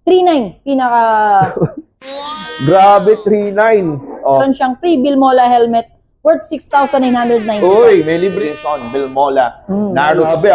3.9, pinaka... Grabe, 3.9. Oh. Meron siyang free Bilmola helmet worth 6,990. Uy, may libre son, Bilmola. Grabe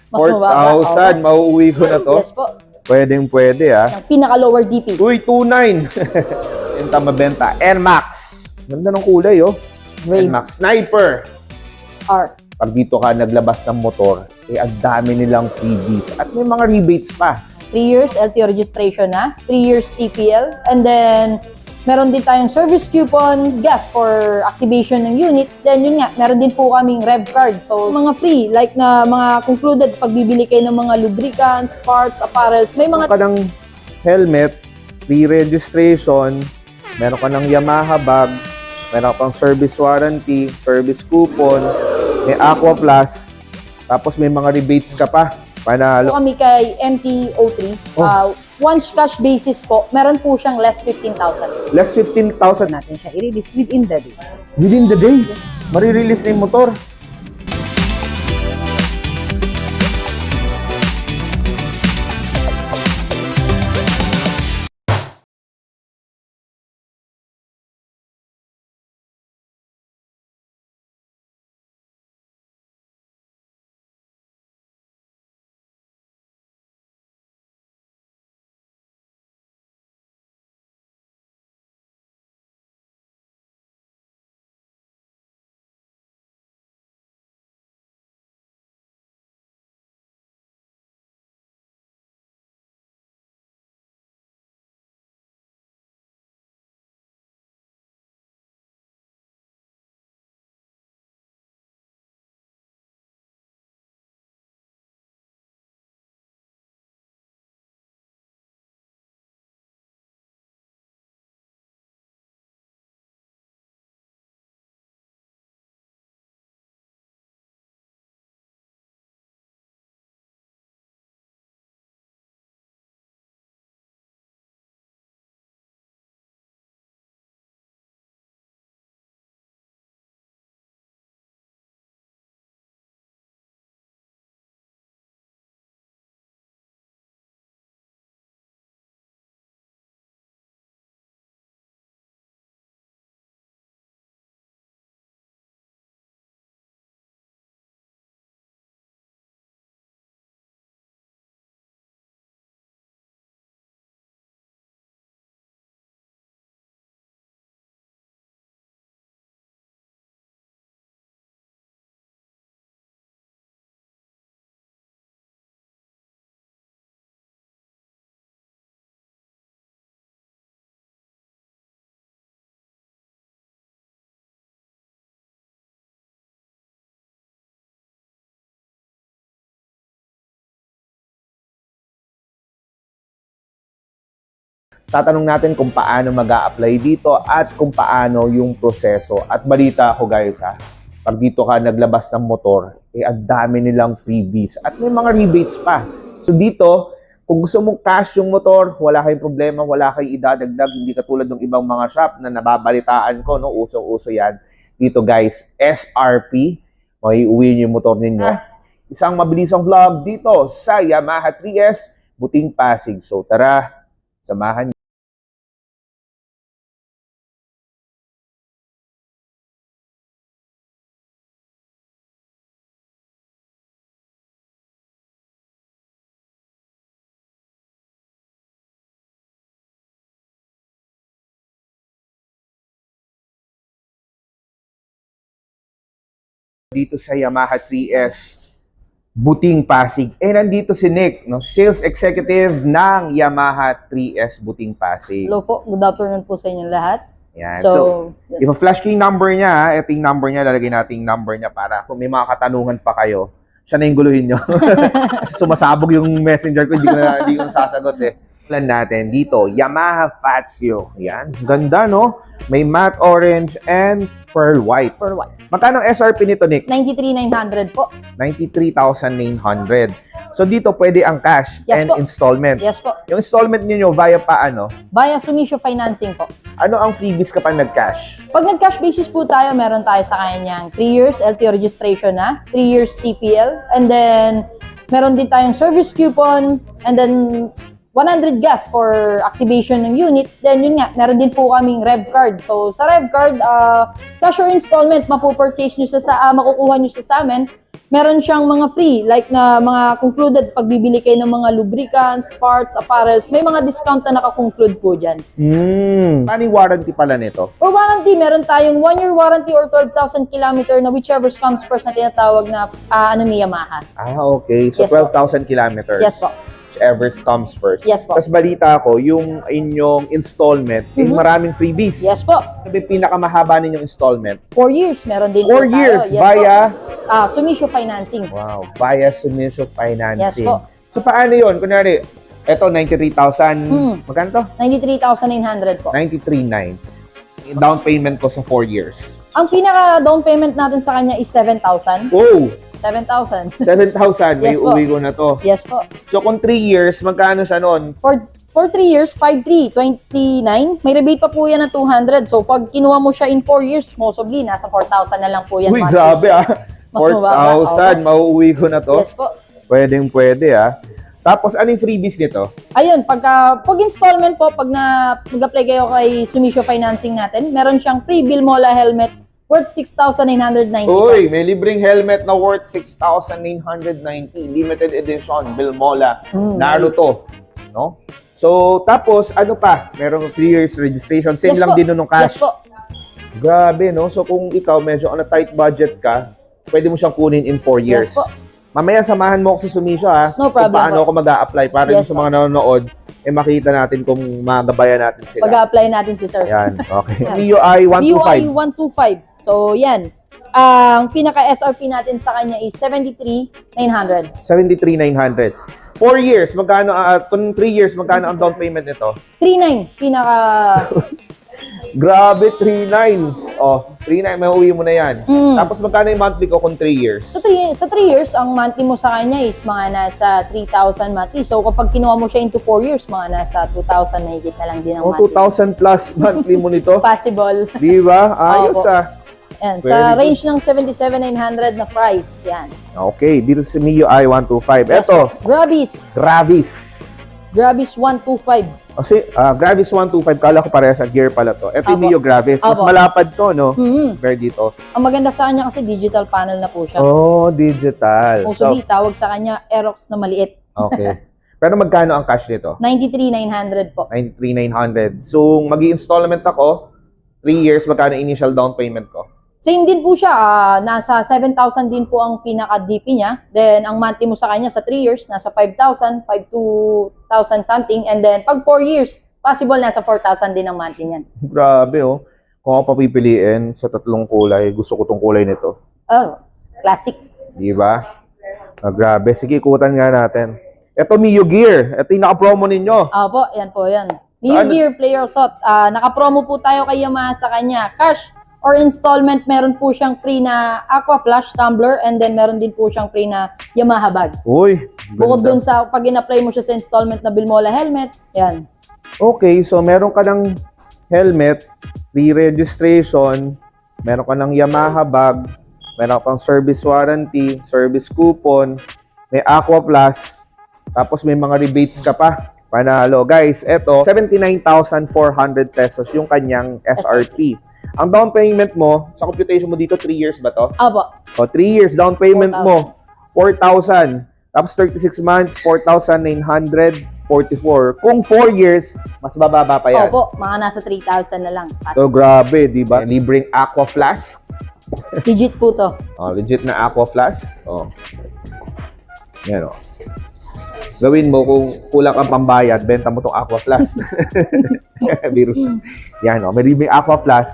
Mas mababa. 4,000, mauuwi ko na to. Yes po. Pwede Yung pinaka lower DP. Uy, 2.9. Yung mabenta. NMAX. Ganda ng kulay, oh. Wave NMAX. Sniper. R. Pag dito ka naglabas ng motor, ang dami nilang freebies. At may mga rebates pa. 3 years LTO registration na, 3 years TPL, and then meron din tayong service coupon, gas for activation ng unit. Then yun nga, meron din po kaming rev card. So mga free, like na mga concluded, pagbibili kayo ng mga lubricants, parts, apparels, may mga... Meron ka ng helmet, free registration, meron ka ng Yamaha bag, meron ka pang service warranty, service coupon, may Aqua Plus, tapos may mga rebates ka pa. Panalo. kami kay MT03. Once cash basis po, meron po siyang less 15,000. Less 15,000 natin siya i-release within the days. within the day. Marirelease na yung motor. Tatanong natin kung paano mag-a-apply dito at kung paano yung proseso. At balita ko guys pag dito ka naglabas ng motor, ang dami nilang freebies at may mga rebates pa. So dito, kung gusto mong cash yung motor, wala kayong problema, wala kayong idadagdag, hindi katulad ng ibang mga shop na nababalitaan ko, no? Usong-uso yan. Dito guys, SRP, may uwi niyo yung motor ninyo. Isang mabilisang vlog dito sa Yamaha 3S, Buting Pasig. So tara, samahan niyo. Dito sa Yamaha 3S Buting Pasig. Nandito si Nick, no? Sales Executive ng Yamaha 3S Buting Pasig. Hello po, good afternoon po sa inyong lahat. Yan. So, i-flash ko yung number niya. Ito yung number niya. Lalagay natin yung number niya para kung may mga katanungan pa kayo, siya na yung guluhin nyo. Kasi sumasabog yung messenger ko, hindi ko na sasagot Plan natin dito, Yamaha Fazio. Yan. Ganda, no? May matte orange and pearl white. for what? Magkano ang SRP nito, Nick? 93,900 po. 93,900. So dito pwede ang cash Yes and po. installment. Yes po. Yung installment niyo via paano? Via Sumisho Financing po. Ano ang freebies kapag nag-cash? Pag nag-cash basis po tayo, meron tayo sa kanyang 3 years LTO registration na, 3 years TPL, and then meron din tayong service coupon, and then 100 gas for activation ng unit. Then yun nga, meron din po kaming rev card. So sa rev card, cash or installment, mapupurchase nyo makukuha nyo sa amin. Meron siyang mga free, like na mga concluded pagbibili kayo ng mga lubricants, parts, apparels. May mga discount na nakakonclude po dyan. Paano yung warranty pala nito? For warranty, meron tayong 1-year warranty or 12,000 kilometer na whichever comes first na tinatawag na ni Yamaha. Okay. So, Yes, po. 12,000 kilometers. Yes po. Whichever comes first. Yes po. Tapos balita ko, yung inyong installment, maraming freebies. Yes po. Sabi, pinakamahaba ninyong installment. 4 years, meron din 4 po years tayo. Yes via... po. Sumisho financing. Wow, via Sumisho Financing. Yes po. So, paano yun? Kunyari, eto, 93,000. Magkano to? 93,900 po. 93,900. Down payment ko sa 4 years. Ang pinaka down payment natin sa kanya is 7,000. Oh! 7,000. 7,000. May Yes po. uwi ko na to. Yes po. So, kung 3 years, magkano siya noon? For 3 years, 5,300, 29. May rebate pa po yan na 200. So, pag kinuha mo siya in 4 years, mostly, nasa 4,000 na lang po yan. Uy, monthly. grabe ah. Mas mababa. 4,000. Mauuwi ko na to. Yes po. Pwede ah. Tapos, anong freebies nito? Ayun, pag installment po, pag mag-apply kayo kay Sumisho Financing natin, meron siyang free Bilmola helmet worth 6,990. Uy, may libreng helmet na worth 6,990. Limited edition, Bilmola, Naruto. No? So, tapos, ano pa? Merong 3 years registration. Same Yes lang po. din nun ng cash. Yes po. Grabe, no? So, kung ikaw medyo on a tight budget ka, pwede mo siyang kunin in 4 years. Yes po. Mamaya, samahan mo ako sa Sumisho, ha? No problem Kung paano po. ako mag-a-apply para Yes sa mga nanonood, makita natin kung magabayan natin sila. Pag-apply natin si sir. Yan, okay. Yan. MIUI 125. MIUI 125. So, yan. Ang pinaka-SRP natin sa kanya is 73,900. 73,900. 4 years, magkano, kung 3 years, magkano ang down payment nito? 39, pinaka... Grabe, 3,900. Oh, 3,900, may uwi mo na yan. Tapos magkano yung monthly ko kung 3 years? Sa 3 years, ang monthly mo sa kanya is mga nasa 3,000 monthly. So, kapag kinuha mo siya into 4 years, mga nasa 2,000 na higit na lang din ang Oh, monthly. 2,000 plus monthly mo nito. Possible. Di ba? Ayos Opo. ah. Yan, Very sa good. range ng 77,900 na price. Yan. Okay, dito sa MIUI 125. Yes, Eto, Gravis. Gravis 125. Kasi Gravis 125, kala ko parehas sa gear pala to. Ito yung Apo. Mio Gravis. Mas Apo. malapad to, no? Mhm. Compare dito. Ang maganda sa kanya kasi digital panel na po siya. Oh, digital. Mostly, tawag sa kanya Aerox na maliit. Okay. Pero magkano ang cash nito? 93,900 po. 93,900. So, mag-i-installment ako, 3 years, magkano initial down payment ko? Same din po siya. Nasa 7,000 din po ang pinaka-DP niya. Then, ang monthly mo sa kanya sa 3 years, nasa 5,000, 5,200 something. And then, pag 4 years, possible nasa 4,000 din ang monthly niyan. Grabe, oh. Kung ako papipiliin sa tatlong kulay, gusto ko tong kulay nito. Oh, classic. Di ba? Grabe. Sige, ikutan nga natin. Ito, Mio Gear. Ito yung naka-promo ninyo. Opo, yan po yan. New Saan? Gear Player Thought. Naka-promo po tayo kay Yamaha sa kanya. Cash or installment, meron po siyang free na Aqua Flash tumbler and then meron din po siyang free na Yamaha bag. Uy, Bukod ganda. dun sa pag in-apply mo siya sa installment na Bilmola helmets, yan. Okay, so meron ka ng helmet, free registration, meron ka ng Yamaha bag, meron kang service warranty, service coupon, may Aqua Plus, tapos may mga rebates ka pa. Panalo. Guys, eto, 79,400 pesos yung kanyang SRP. Ang down payment mo, sa computation mo dito, 3 years ba to? Opo. O, 3 years, down payment mo, 4,000. Tapos 36 months, 4,944. Kung 4 years, mas bababa pa yan. Opo, mga nasa 3,000 na lang. So, grabe, di ba? Libreng Aqua Flash. Legit po to. Oh, legit na Aqua Flash. Oh. Yan, oh. Gawin mo kung kulang kang pambayad, benta mo tong Aqua Flash. Virus. Yan, oh. May libreng Aqua Flash.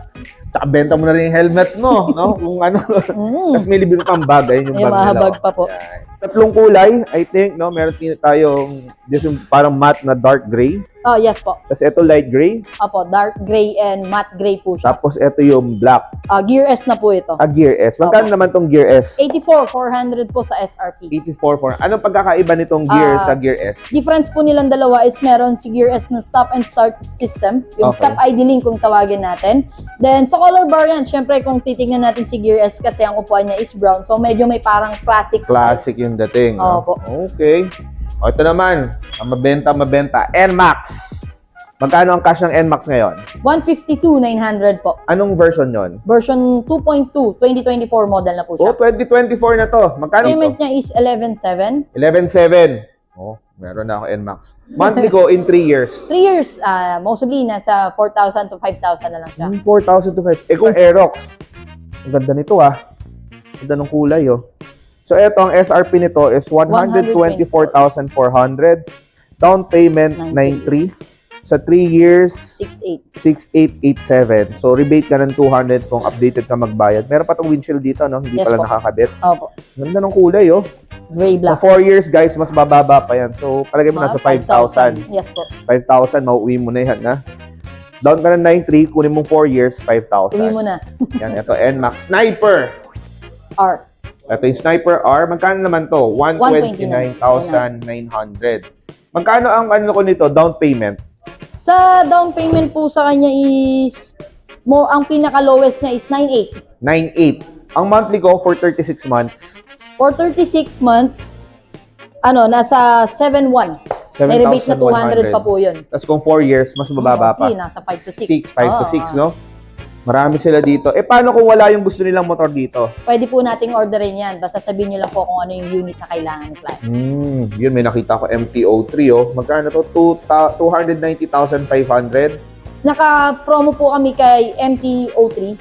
Tsaka benta mo na rin yung helmet mo, no? Kung ano. Tapos may libreng pang bag. Ayun yung May bag mga nila. bag pa po. Yan. Tatlong kulay, I think, no? Meron tayong, this yung parang matte na dark gray. Oh, yes po. Tapos ito light gray. Opo, dark gray and matte gray po siya. Tapos ito yung black. Gear S na po ito. Gear S. Magkano naman tong Gear S? 84,400 po sa SRP. 84. Anong pagkakaiba nitong Gear sa Gear S? Difference po nilang dalawa is meron si Gear S na stop and start system. Yung Okay. stop idling kung tawagin natin. Then sa color variant, syempre kung titignan natin si Gear S kasi ang upuan niya is brown. So medyo may parang classic style. Classic yung dating. no? Opo. Okay. O, ito naman, ang mabenta. NMAX. Magkano ang cash ng NMAX ngayon? 152,900 po. Anong version yon? Version 2.2, 2024 model na po Oh, siya. 2024 na to. Magkano Payment ito? niya is 11,700. 11,700. Oh, meron na ako NMAX. Monthly ko in 3 years. 3 years, mostly nasa 4,000 to 5,000 na lang siya. 4,000 to 5,000. Eh kung Aerox, ang ganda nito Ang ganda ng kulay So eto, ang SRP nito is 124,400. Down payment 93. Sa 3 years, 6,800. 6,887. So rebate ka ng 200 kung updated ka magbayad. Meron pa tong windshield dito, no? Hindi Yes pala po. nakakabit. Opo. Ganda ng kulay, Gray Sa black. 4 years, guys, mas bababa pa yan. So, palagay mo nasa 5,000. Yes po. 5,000, mauwi mo na yan, ha? Down ka ng 9,300, kunin mo 4 years, 5,000. Uwi mo na. Yan, ito, NMAX. Sniper! R. Ito yung Sniper R. Magkano naman to? 129,900. Magkano ang ano ko nito, down payment? Sa down payment po sa kanya is, ang pinaka-lowest niya is 9,800. 9,800. Ang monthly ko for 36 months, For 36 months, nasa 7,100. May rebate na 200 pa po yun. Tapos kung 4 years, mas mababa pa. Mostly, nasa 5 to 6. 5 to 6, no? Marami sila dito. Eh, paano kung wala yung gusto nilang motor dito? Pwede po nating orderin yan. Basta sabihin nyo lang po kung ano yung unit na kailangan ni client. Yun, may nakita ko MT-03, Magkano to? 290,500. Naka-promo po kami kay MT-03.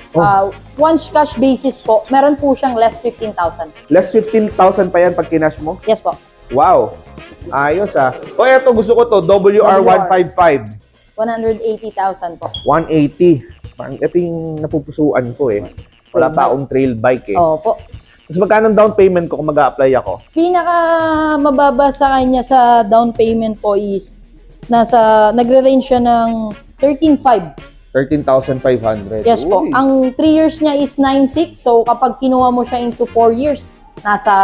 Once cash basis po, meron po siyang less 15,000. Less 15,000 pa yan pag kinash mo? Yes po. Wow! Ayos, O, eto, gusto ko to. WR155. 180,000 po. 180. Parang ito yung napupusuan ko, Wala pa akong trail bike, Opo. Tapos magkano down payment ko kung mag-a-apply ako? Pinaka mababa sa kanya sa down payment po is nagre-range siya ng 13,500. 13,500. Yes po. Uy. Ang 3 years niya is 9,600. So kapag kinuha mo siya into 4 years, nasa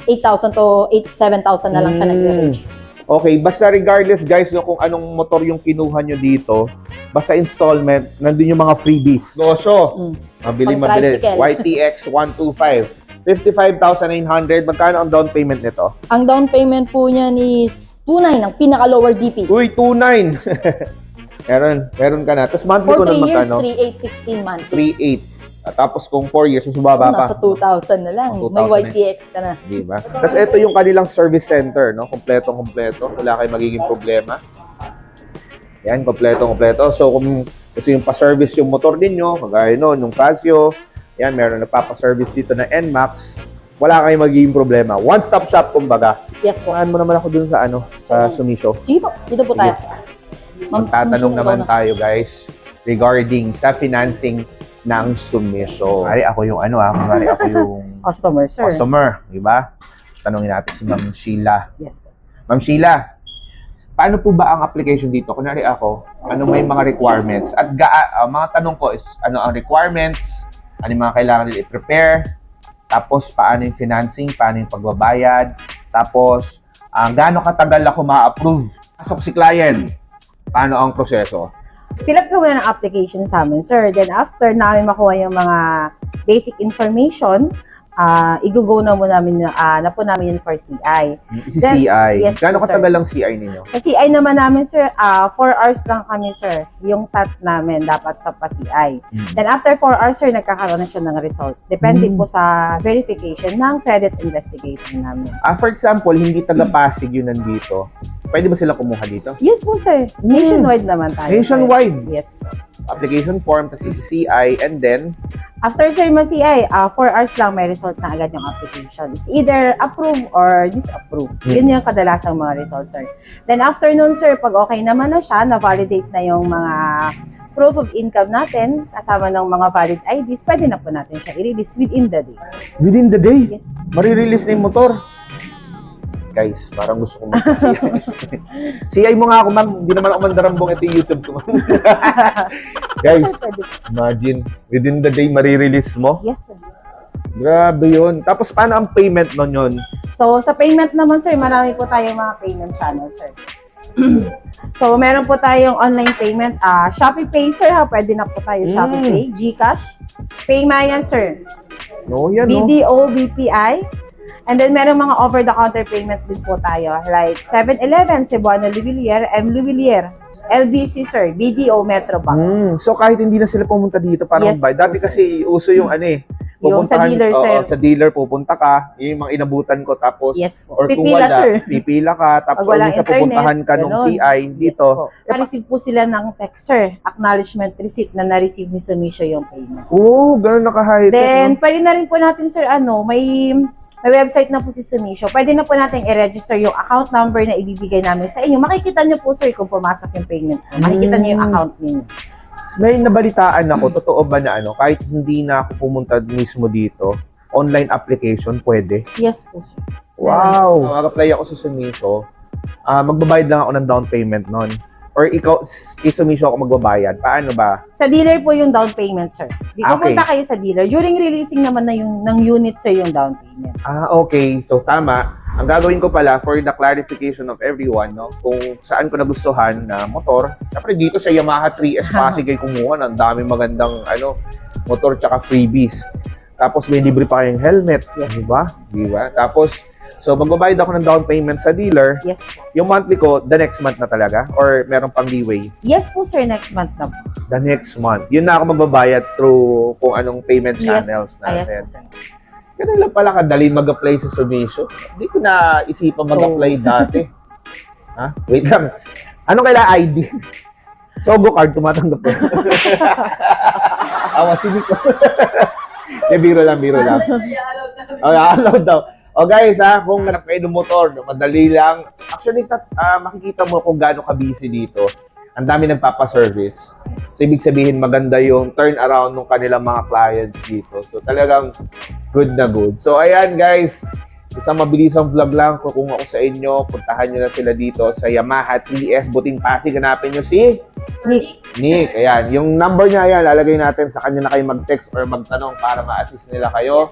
8,000 to 7,000 na lang siya nagre-range. Okay, basta regardless guys, kung anong motor yung kinuha nyo dito, basta installment, nandun yung mga freebies. Loso, mabili. Pang-tricycle. YTX 125, 55,900. Magkano ang down payment nito? Ang down payment po niyan is 2,900 ang pinaka-lower DP. Uy, 2,900. meron ka na. Tapos monthly For ko 3 ng years, magkano? 3,816 monthly. 3,800. Tapos kung 4 years, mas baba pa. Nasa 2,000 na lang. 2,000 May na. YTX ka na. Diba? Tapos ito yung kanilang service center, no? Kompletong-kompleto. Wala kayong magiging problema. Yan, kompletong-kompleto. So, kung gusto yung pa-service yung motor ninyo, kagaya nun, yung Casio, yan, meron nagpapa-service dito na NMAX, wala kayong magiging problema. One-stop shop, kumbaga. Yes po. Saan mo naman ako dun sa, sa Sumiso. Sige po, dito po tayo. Magtatanong naman tayo, guys, regarding sa financing ng Sumiso. Kunwari ako yung kunwari ako yung Customer, sir. customer, di ba? Tanungin natin si Ma'am Sheila. Yes po. Ma'am Sheila, paano po ba ang application dito? Kunwari ako, ano may mga requirements? At mga tanong ko is, ano ang requirements? Ano yung mga kailangan nila i-prepare? Tapos, paano yung financing? Paano yung pagbabayad? Tapos, gaano katagal ako ma-approve? Pasok si client. Paano ang proseso? Fill up ka muna ng application sa amin, sir. Then after namin makuha yung mga basic information, i-go na po namin yun for CI. Si CI. Yes Gaano po, sir. katagal ang CI ninyo? Sa CI naman namin, sir, 4 hours lang kami, sir. Yung TAT namin dapat sa pa-CI. Then after 4 hours, sir, nagkakaroon na siya ng result. Depende po sa verification ng credit investigator namin. For example, hindi taga-Pasig yun nandito. Pwede ba sila kumuha dito? Yes po, sir. Nationwide naman tayo, Nationwide? sir. Yes po. Application form, tapos CI, and then, After, sir, ma-CI, 4 hours lang may result na agad yung application. It's either approve or disapprove. Yun yung kadalasang mga results, sir. Then after nun, sir, pag okay naman na siya, na-validate na yung mga proof of income natin, kasama ng mga valid IDs, pwede na po natin siya i-release within the day, sir. within the day, Yes. marirelease na yung motor. Guys, parang gusto kong mag-CI. CI mo nga ako, ma'am. Hindi naman ako mandarambong. Ito yung YouTube ko, ma'am. Guys, Sir, pwede. imagine, within the day, marirelease mo. Yes, sir. Grabe yun. Tapos, paano ang payment nun yun? So, sa payment naman, sir, marami po tayong mga payment channels, sir. So, meron po tayong online payment. Shopee Pay, sir, ha? Pwede na po tayo Shopee Pay, GCash, Paymaya, sir. No, yan, no? BDO, BPI. And then, meron mga over-the-counter payment din po tayo. Like 7-Eleven, Cebuano Lubilier, M. Lubilier, LBC, sir, BDO, Metrobank. So kahit hindi na sila pumunta dito para Yes, magbayad. Dati po, sir. kasi uso yung ano eh. Yung sa dealer, oo, sir. sa dealer pupunta ka, yun yung mga inabutan ko tapos Yes po. or kung Pipila, wala, sir. pipila ka tapos Pag or walang minsan internet, pupuntahan ka nung ganun. CI dito. Yes po. Na-receive po sila ng text, sir. Acknowledgement receipt na na-receive ni Sumisho yung payment. Oo, ganun naka-high-tech. Then, pwede na rin po natin, sir, may website na po si Sumisho. Pwede na po natin i-register yung account number na ibibigay namin sa inyo. Makikita nyo po, sir, kung pumasok yung payment. Makikita nyo yung account niyo. May nabalitaan ako, totoo ba na kahit hindi na ako pumunta mismo dito, online application pwede? Yes po, sir. Wow! Mag-apply ako sa Sumisho, magbabayad lang ako ng down payment nun. Or ikaw, kay Sumisho ako magbabayad. Paano ba? Sa dealer po yung down payment, sir. Di Okay. pupunta kayo sa dealer. During releasing naman na ng unit, sir, yung down payment. Okay. So, tama. Ang gagawin ko pala, for the clarification of everyone, no, kung saan ko nagustuhan na motor, syempre dito sa Yamaha 3S Pasig ay kumuha ng daming magandang motor tsaka freebies. Tapos may libre pa kayong helmet, di ba? Di ba? Tapos, so magbabayad ako ng down payment sa dealer. Yes po. Yung monthly ko, the next month na talaga? Or meron pang leeway? Yes po, sir, next month na po. The next month. Yun na ako magbabayad through kung anong payment channels Yes natin. po, sir. Ganun lang pala kadali mag-apply sa Sumisho. Hindi ko na isipan mag-apply dati. Ha? Wait lang. Ano kailangan ID? Sogo card, tumatanggap ko. Awa, sinig ko. Biro lang. Allowed daw. O guys, kung hanap kayo ng motor, madali lang. Actually, makikita mo kung gaano ka-busy dito. Ang dami nagpapaservice. So, ibig sabihin, maganda yung turnaround ng kanilang mga clients dito. So, talagang good na good. So, ayan guys, isang mabilisang vlog lang kung ako sa inyo. Puntahan nyo na sila dito sa Yamaha 3S Buting Pasig. Hanapin nyo si Nick. Ayan, yung number niya, ayan, lalagay natin sa kanya na kayo mag-text or magtanong para ma-assist nila kayo.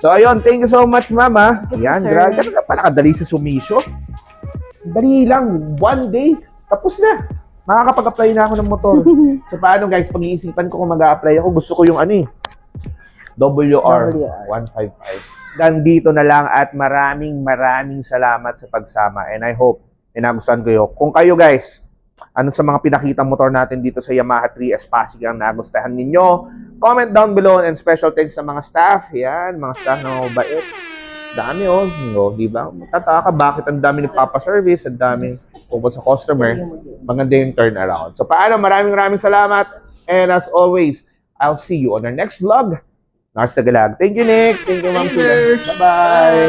So, ayun, thank you so much, Mama. Ayan, grabe. Ganun na pala kadali sa Sumisho. Dali lang, one day, tapos na. Makakapag-apply na ako ng motor. So, paano guys, pag-iisipan ko kung mag-a-apply ako, gusto ko yung WR155. Nandito na lang at maraming salamat sa pagsama. And I hope, nagustuhan ko yun. Kung kayo guys, ano sa mga pinakita motor natin dito sa Yamaha 3S Pasig ang nagustuhan ninyo, comment down below and special thanks sa mga staff. Yan, mga staff na mabait. Dami di ba? Matataka ka bakit ang dami nagpapa-service, ang dami pupunta sa customer. Maganda yung turnaround. So paano, maraming salamat. And as always, I'll see you on our next vlog. Nars Tagalag. Thank you, Nick. Thank you, Ma'am Sula. Bye-bye.